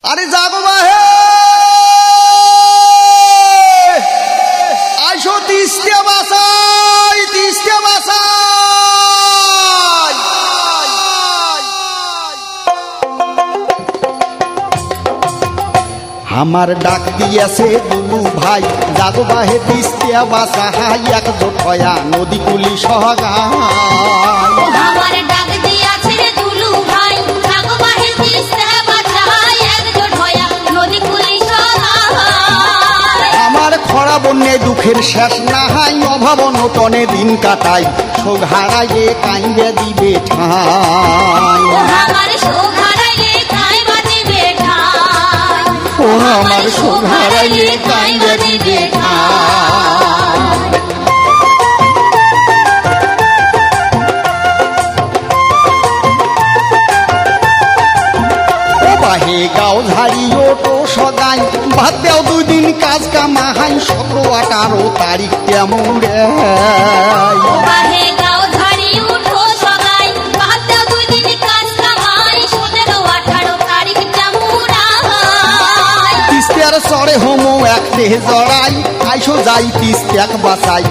আরে জাগো বাহে আইসো তিস্তে বাসাই তিস্তে বাসাই আমার ডাক দিয়েছে দুলু ভাই জাগো বাহে তিস্তে বাসাই একজোট হয়া নদী কুলি সহগায় আমার ডাক দিয়াছে রে দুলু ভাই জাগো বাহে তিস্তে বাসাই একজোট হয়া নদী কুলি সহায় আমার খরা বন্যে দুঃখের শেষ না হাই অভাব নতনে দিন কাটাই শোক হারাইয়ে কাইন্দে দিবে ঠাই আমার শোক হারাইলে কাই বাজিবে ঠাই ও আমার শোক হারাইয়ে কাইন্দে দিবে ঠাই ও বাহে গাও ঝাড়ি ওটো সদাই বাদ দেও দুই দিন কাজ কামাহাই 17-18 তারিখ কেমন রে বাহে গাও ঝাড়ি উঠো সবাই বাদ দাও দুই দিন কাজ কামাই 17-18 তারিখ জামুরাই তিস্তের চড়ে হোমো এক দেহ জড়াই আইসো যাই তিস্তে এক বাসাই